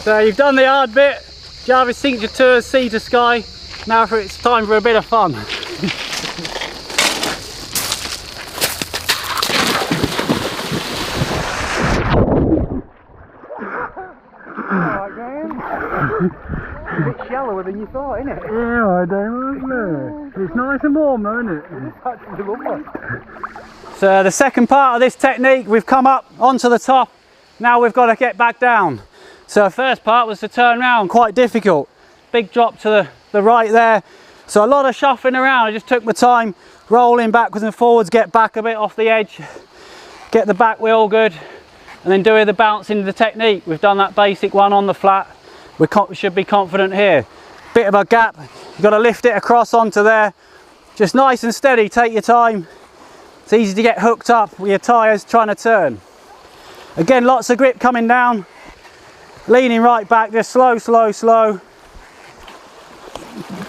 So you've done the hard bit. Jarvis synced your tours sea to sky. Now it's time for a bit of fun. Alright, Graham. A bit shallower than you thought, isn't it? Yeah, I don't know. It's nice and warm though, isn't it? It's actually lovely. So the second part of this technique, we've come up onto the top. Now we've got to get back down. So the first part was to turn around, quite difficult. Big drop to the right there. So a lot of shuffling around. I just took my time, rolling backwards and forwards, get back a bit off the edge, get the back wheel good, and then doing the bounce into the technique. We've done that basic one on the flat. We should be confident here. Bit of a gap, you've got to lift it across onto there. Just nice and steady, take your time. It's easy to get hooked up with your tyres trying to turn. Again, lots of grip coming down. Leaning right back, just slow, slow, slow.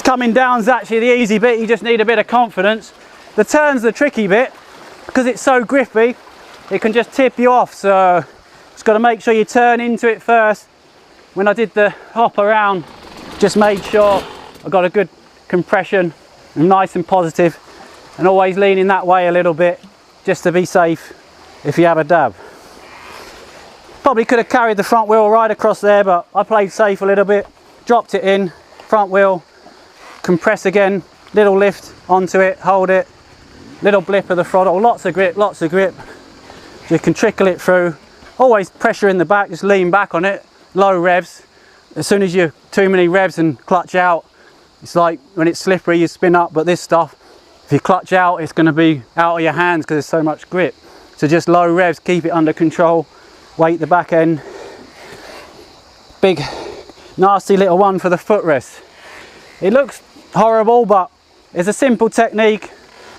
Coming down is actually the easy bit, you just need a bit of confidence. The turn's the tricky bit, because it's so grippy, it can just tip you off, so just got to make sure you turn into it first. When I did the hop around, just made sure I got a good compression, and nice and positive, and always leaning that way a little bit, just to be safe if you have a dab. Probably could have carried the front wheel right across there, but I played safe a little bit, dropped it in, front wheel, compress again, little lift onto it, hold it, little blip of the throttle, lots of grip, lots of grip. You can trickle it through, always pressure in the back, just lean back on it, low revs. As soon as you're too many revs and clutch out, it's like when it's slippery you spin up, but this stuff, if you clutch out, it's going to be out of your hands because there's so much grip. So just low revs, keep it under control. Weight the back end. Big nasty little one for the footrest. It looks horrible, but it's a simple technique.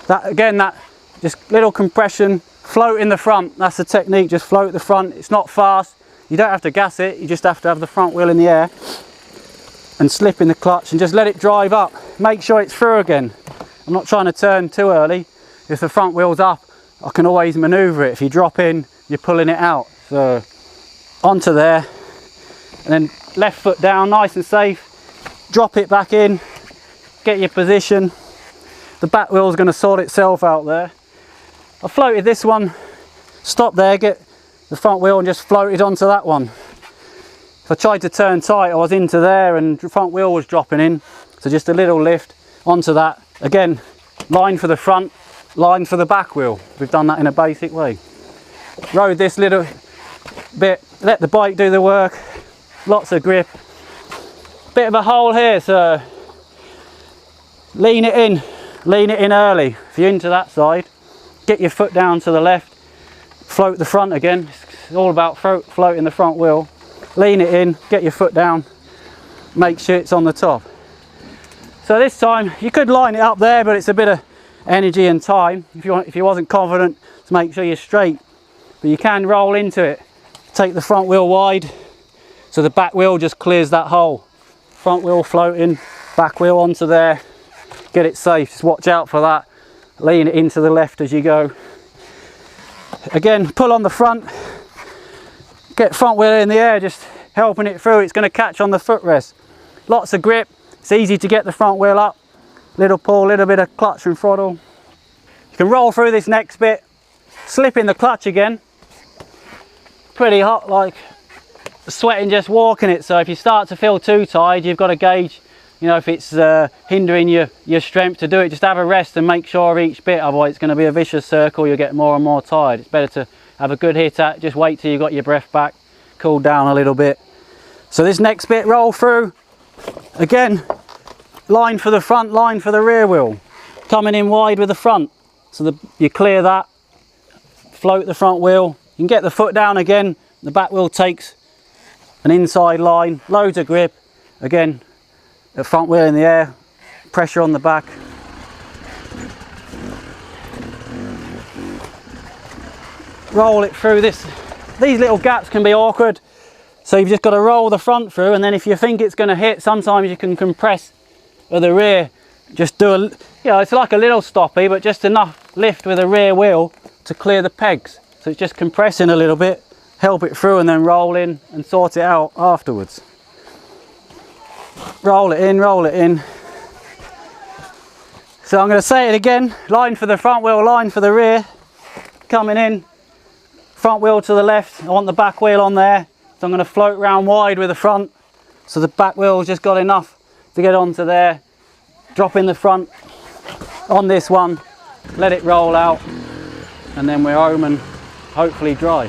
That again, that just little compression, float in the front. That's the technique, just float the front. It's not fast, you don't have to gas it, you just have to have the front wheel in the air and slip in the clutch and just let it drive up. Make sure it's through again. I'm not trying to turn too early. If the front wheel's up, I can always maneuver it. If you drop in, you're pulling it out. So onto there, and then left foot down, nice and safe. Drop it back in, get your position. The back wheel's going to sort itself out there. I floated this one, stop there, get the front wheel and just floated onto that one. If I tried to turn tight, I was into there and the front wheel was dropping in. So just a little lift onto that. Again, line for the front, line for the back wheel. We've done that in a basic way. Rode this little bit, let the bike do the work, lots of grip. Bit of a hole here, so lean it in early. If you're into that side, get your foot down to the left, float the front again. It's all about floating the front wheel. Lean it in, get your foot down, make sure it's on the top. So this time you could line it up there, but it's a bit of energy and time if you wasn't confident to make sure you're straight. But you can roll into it. Take the front wheel wide so the back wheel just clears that hole. Front wheel floating, back wheel onto there. Get it safe, just watch out for that. Lean it into the left as you go. Again, pull on the front. Get front wheel in the air, just helping it through. It's going to catch on the footrest. Lots of grip. It's easy to get the front wheel up. Little pull, little bit of clutch and throttle. You can roll through this next bit. Slip in the clutch again. Pretty hot, like sweating just walking it, so if you start to feel too tired, you've got to gauge, you know, if it's hindering your strength to do it. Just have a rest and make sure of each bit, otherwise it's going to be a vicious circle. You'll get more and more tired. It's better to have a good hit at, just wait till you got your breath back, cool down a little bit. So this next bit, roll through again, line for the front, line for the rear wheel, coming in wide with the front, so you clear that, float the front wheel. You can get the foot down again, the back wheel takes an inside line, loads of grip. Again, the front wheel in the air, pressure on the back. Roll it through this. These little gaps can be awkward, so you've just got to roll the front through, and then if you think it's going to hit, sometimes you can compress at the rear. Just do a, you know, it's like a little stoppy, but just enough lift with the rear wheel to clear the pegs. So it's just compressing a little bit, help it through and then roll in and sort it out afterwards. roll it in, roll it in. So I'm going to say it again, line for the front wheel, line for the rear, coming in, front wheel to the left, I want the back wheel on there, so I'm going to float round wide with the front, so the back wheel's just got enough to get onto there, drop in the front on this one, let it roll out, and then we're home and hopefully dry.